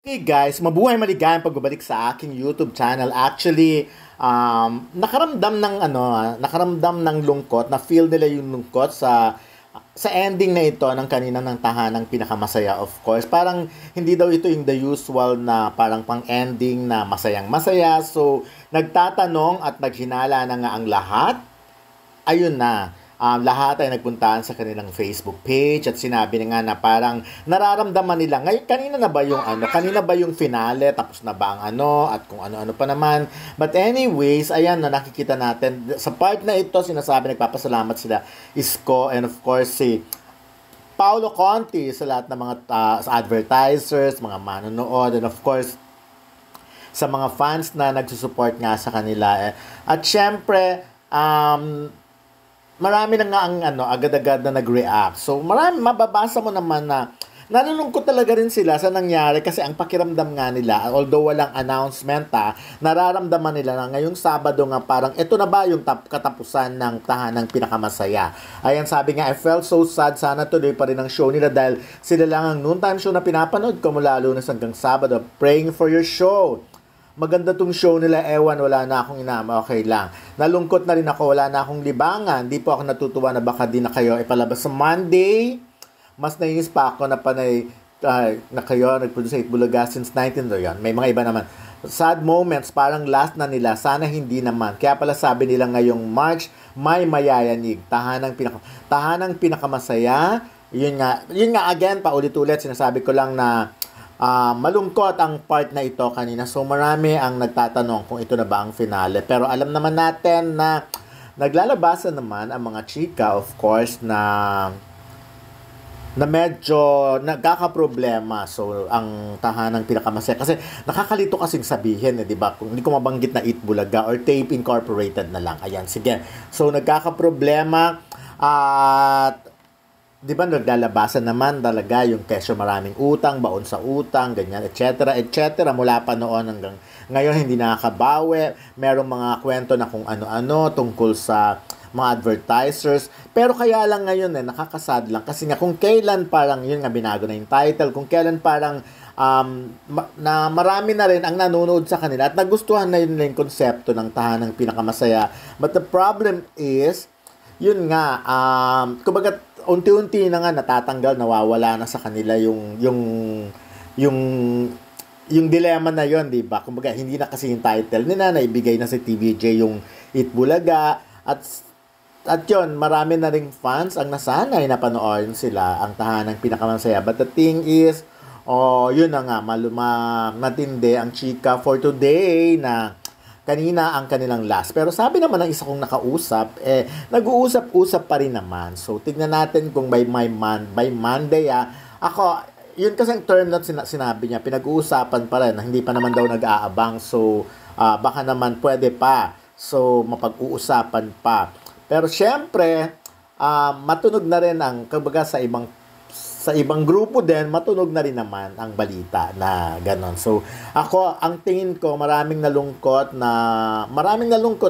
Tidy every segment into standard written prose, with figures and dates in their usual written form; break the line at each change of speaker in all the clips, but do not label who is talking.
Hey guys, mabuhay maligayang pagbabalik sa aking YouTube channel. Actually, nakaramdam ng lungkot, na feel nila yung lungkot sa ending na ito ng kanina ng tahanang pinakamasaya, of course. Parang hindi daw ito yung the usual na parang pang-ending na masayang masaya. So, nagtatanong at naghinala na nga ang lahat. Ayun na. Lahat ay nagpuntahan sa kanilang Facebook page at sinabi na nga na parang nararamdaman nila. Ngayon, kanina ba yung finale, tapos na ba ang at kung ano-ano pa naman. But anyways, ayan na nakikita natin. Sa part na ito, sinasabi, nagpapasalamat sila Isko and of course si Paolo Conti sa lahat ng mga sa advertisers, mga manonood, and of course, sa mga fans na nagsusupport nga sa kanila. At syempre, marami na nga ang agad-agad na nag-react. So, mababasa mo naman na nalulungkot talaga rin sila sa nangyari kasi ang pakiramdam nga nila, although walang announcement nararamdaman nila na ngayong Sabado nga parang ito na ba yung katapusan ng tahanang pinakamasaya. Ayan, sabi nga, I felt so sad. Sana tuloy pa rin ang show nila dahil sila lang ang noontime show na pinapanood ko mula Lunes hanggang Sabado. Praying for your show. Maganda tong show nila, ewan, wala na akong inama, okay lang. Nalungkot na rin ako, wala na akong libangan. Di po ako natutuwa na baka di na kayo ipalabas sa Monday. Mas nainis pa ako na na kayo nag-produce sa Itbulaga since 19 yun. May mga iba naman. Sad moments, parang last na nila. Sana hindi naman. Kaya pala sabi nila ngayong March, may mayayanig. Tahanang pinakamasaya. Yun nga again, paulit-ulit, sinasabi ko lang na malungkot ang part na ito kanina. So marami ang nagtatanong kung ito na ba ang finale. Pero alam naman natin na naglalabasan naman ang mga chika, of course, na medyo nagkakaproblema. So ang tahanang pinakamasaya. Kasi nakakalito kasing sabihin, di ba? Kung hindi ko mabanggit na Itbulaga or Tape Incorporated na lang. Ayan, sige. So nagkakaproblema at di ba naglalabasan naman talaga yung kesyo maraming utang, baon sa utang, ganyan, etc. Mula pa noon hanggang ngayon hindi nakakabawi. Merong mga kwento na kung ano-ano tungkol sa mga advertisers. Pero kaya lang ngayon nakakasad lang. Kasi nga kung kailan parang, yun nga binago na yung title, kung kailan parang na marami na rin ang nanonood sa kanila at nagustuhan na yun yung konsepto ng tahanang pinakamasaya. But the problem is, yun nga, kumbaga, unti-unti na nga natatanggal, nawawala na sa kanila yung dilemma na yon, di ba? Kumbaga hindi na kasi yung title nila, naibigay na si TVJ yung Itbulaga at yon, marami na ring fans ang nasanay na panoorin sila ang tahanang pinakamasaya. But the thing is, yun na nga, matindi ang chika for today na kanina ang kanilang last. Pero sabi naman ng isa kong nakausap, nag-uusap-usap pa rin naman. So, tignan natin kung by Monday, ako, yun kasi ang term na sinabi niya, pinag-uusapan pa rin, hindi pa naman daw nag-aabang. So, baka naman pwede pa. So, mapag-uusapan pa. Pero syempre, matunog na rin kumbaga sa ibang grupo din, matunog na rin naman ang balita na ganon. So, ako, ang tingin ko, maraming nalungkot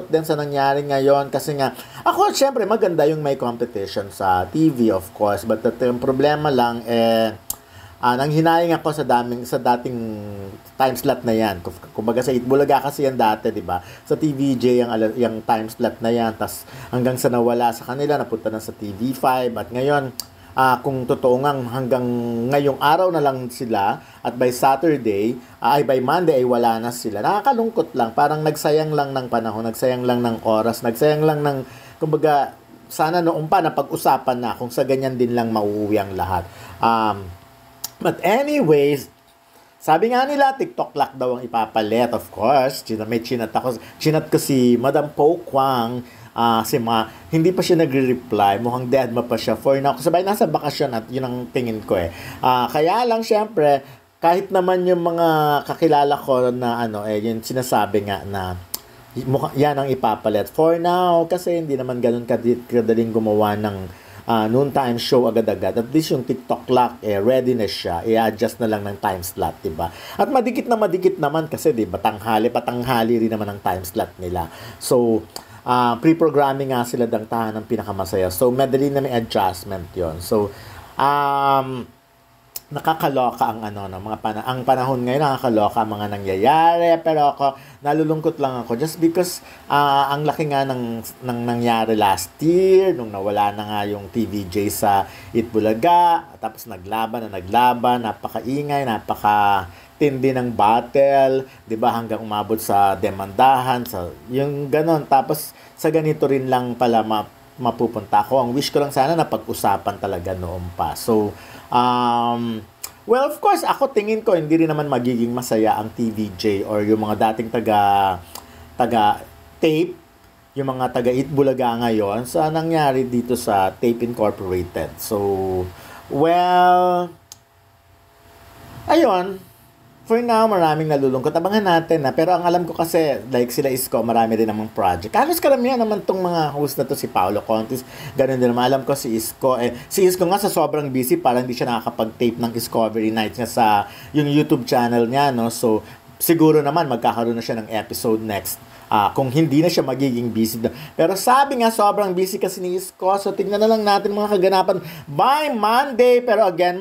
din sa nangyari ngayon kasi nga, ako, syempre, maganda yung may competition sa TV, of course, but yung problema lang, nanghinayang ako sa dating time slot na yan. Kumbaga sa Itbulaga kasi yan dati, di ba? Sa TVJ, yung time slot na yan, tas hanggang sa nawala sa kanila, napunta na sa TV5, at ngayon, kung totoo nga hanggang ngayong araw na lang sila at by Monday ay wala na sila. Nakakalungkot lang. Parang nagsayang lang ng panahon, nagsayang lang ng oras, nagsayang lang ng, kumbaga, sana noong pa na pag-usapan na kung sa ganyan din lang mauuwi ang lahat. But anyways, sabi nga nila, TikTok lock daw ang ipapalit, of course. May chinat ko si Madam Po Kwang, hindi pa siya nagre-reply, mukhang dead ma pa siya for now. Sabay nasa bakasyon at yun ang tingin ko kaya lang syempre, kahit naman yung mga kakilala ko na yung sinasabi nga na yan ang ipapalit for now kasi hindi naman ganun kadaling gumawa ng noontime show agad-agad. At least yung TikTok lock, ready na siya. I-adjust na lang ng time slot, diba? At madikit naman kasi, diba, patanghali rin naman ang time slot nila. So, pre-programming nga sila ng tahanang pinakamasaya. So, madali na may adjustment yon. So, nakakaloka ang ano no, ang panahon ngayon nakakaloka ang mga nangyayari, pero ako nalulungkot lang ako just because ang laki nga ng nangyari last year nung nawala na nga yung TVJ sa Itbulaga, tapos naglaban, napakaingay, tindi ng battle, 'di ba, hanggang umabot sa demandahan, sa yung ganon. Tapos sa ganito rin lang pala mapupunta ako. Ang wish ko lang sana na pag-usapan talaga noon pa. So, well, of course, ako tingin ko hindi rin naman magiging masaya ang TVJ or yung mga dating taga-tape, yung mga taga-Itbulaga ngayon sa nangyari dito sa Tape Incorporated. So, well, ayun, for now, maraming nalulungkot. Abangan natin na. Pero ang alam ko kasi, like sila Isko, marami rin namang project. Halos karamihan naman tong mga host na to, si Paolo Contis. Ganun din naman. Alam ko si Isko. Si Isko nga sa sobrang busy, parang hindi siya nakakapag-tape ng Discovery Nights nga sa yung YouTube channel niya, no? So, siguro naman magkakaroon na siya ng episode next. Kung hindi na siya magiging busy. Pero sabi nga, sobrang busy kasi ni Isko. So, tignan na lang natin mga kaganapan by Monday. Pero again,